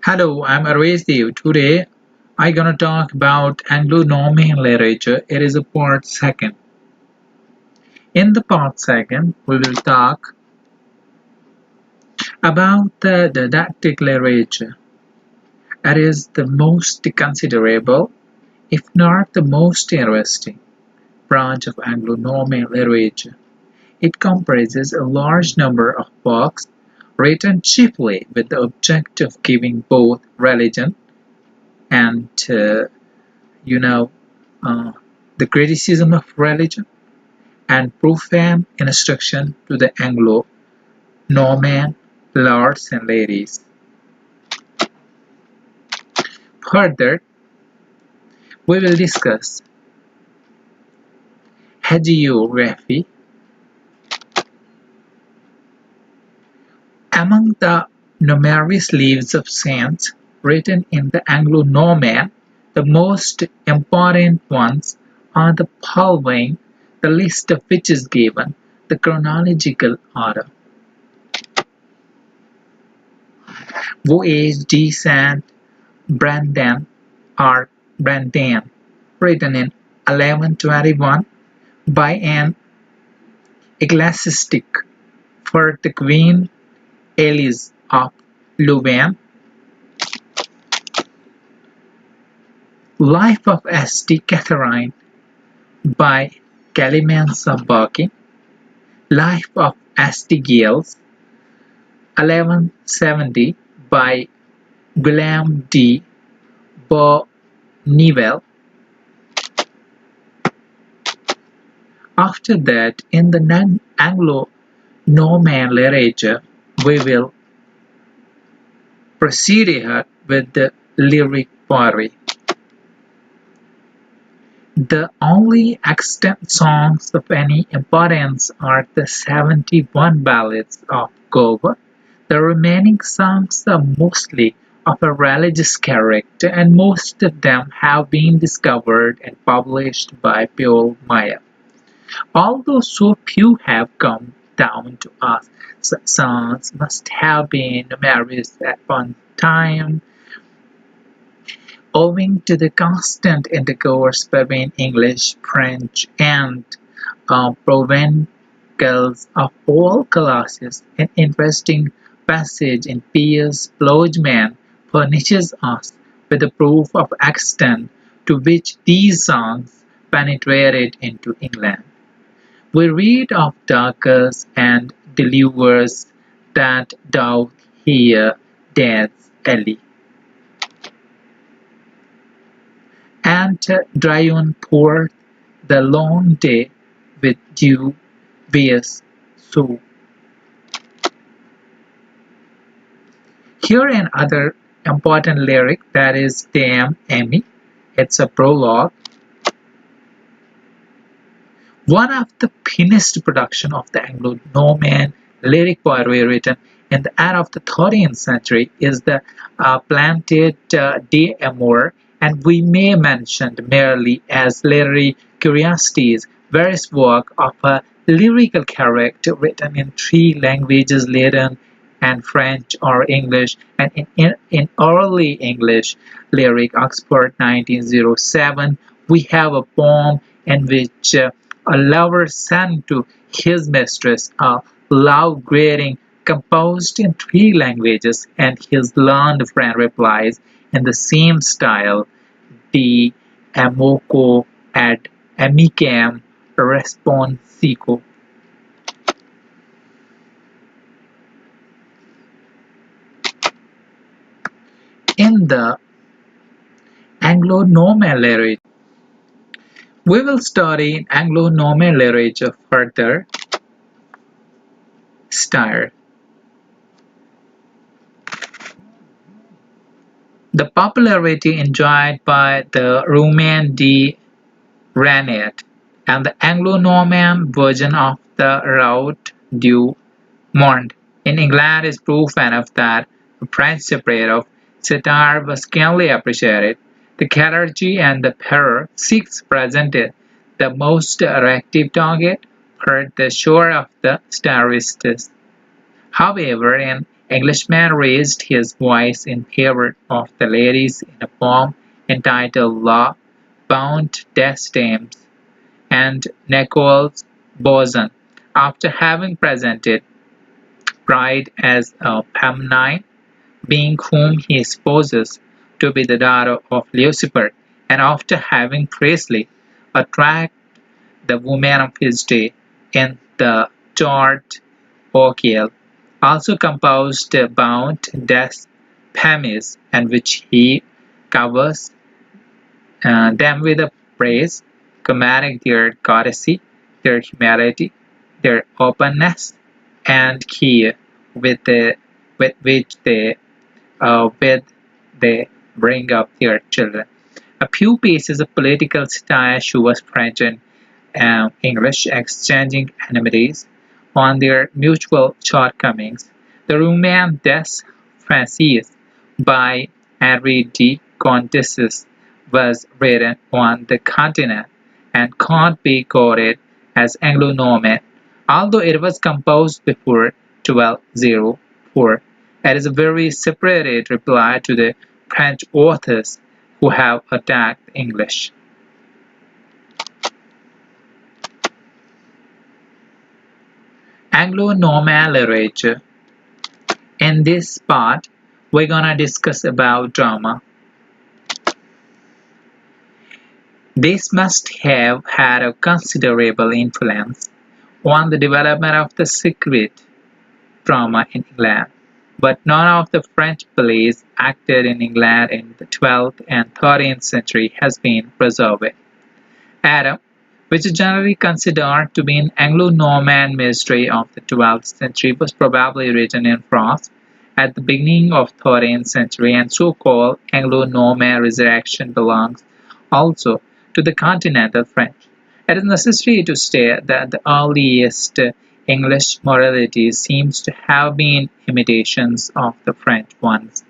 Hello, I'm Arvesh. Today I'm gonna talk about Anglo-Norman literature. It is a part second. In the part second, we will talk about the didactic literature. It is the most considerable, if not the most interesting, branch of Anglo-Norman literature. It comprises a large number of books written chiefly with the object of giving both religion and you know, uh, the criticism of religion and profane instruction to the Anglo-Norman lords and ladies. Further, we will discuss hagiography. Among the numerous lives of saints written in the Anglo-Norman, the most important ones are the following, the list of which is given the chronological order. Voyage de Saint Brandan or Brandan, written in 1121 by an ecclesiastic for the Queen Elise of Louvain. Life of St. Catherine by Clemence of Burke. Life of St. Giles, 1170 by Guillaume de Bourneville. After that, in the Anglo-Norman literature, we will proceed ahead with the lyric poetry. The only extant songs of any importance are the 71 ballads of Gower. The remaining songs are mostly of a religious character, and most of them have been discovered and published by Paul Meyer. Although so few have come down to us, such songs must have been numerous at one time, owing to the constant intercourse between English, French, and Provençals of all classes. An interesting passage in Piers Plowman furnishes us with a proof of extent to which these songs penetrated into England. We read of darkers and delugers that doth hear death's alley, and drown forth the long day with dubious soul. Here another important lyric, that is Damn Amy. It's a prologue. One of the finest productions of the Anglo-Norman lyric poetry written in the end of the 13th century is the Planted d'Amour, and we may mention merely as literary curiosities various works of a lyrical character written in three languages, Latin and French or English, and in early English lyric, Oxford 1907, we have a poem in which a lover sent to his mistress a love greeting composed in three languages, and his learned friend replies in the same style, De amico ad amicem responsico. In the Anglo-Norman literature, we will study Anglo-Norman literature further. Style. The popularity enjoyed by the Roman de Rennet and the Anglo-Norman version of the Route du Monde in England is proof enough that the French separate of satire was keenly appreciated. The clergy and the Père Six presented the most attractive target for the shore of the satirists. However, in Englishman raised his voice in favor of the ladies in a poem entitled "La Bound des Dames," and Nicholas boson, after having presented Bride as a feminine being whom he supposes to be the daughter of Lucifer, and after having Presley attract the women of his day in the Tort Orchial, also composed the Bound des Femmes, and which he covers them with a praise, commending their courtesy, their humility, their openness, and care with which with they bring up their children. A few pieces of political satire shows French and English exchanging enmities on their mutual shortcomings. The Roman des Francis by Henri de Contesis was written on the continent and can't be quoted as Anglo-Norman, although it was composed before 1204. It is a very separated reply to the French authors who have attacked English. Anglo-Norman literature. In this part, we're gonna discuss about drama. This must have had a considerable influence on the development of the secret drama in England, but none of the French plays acted in England in the 12th and 13th century has been preserved. Adam, which is generally considered to be an Anglo-Norman mystery of the 12th century, was probably written in France at the beginning of the 13th century, and so-called Anglo-Norman resurrection belongs also to the continental French. It is necessary to state that the earliest English morality seems to have been imitations of the French ones.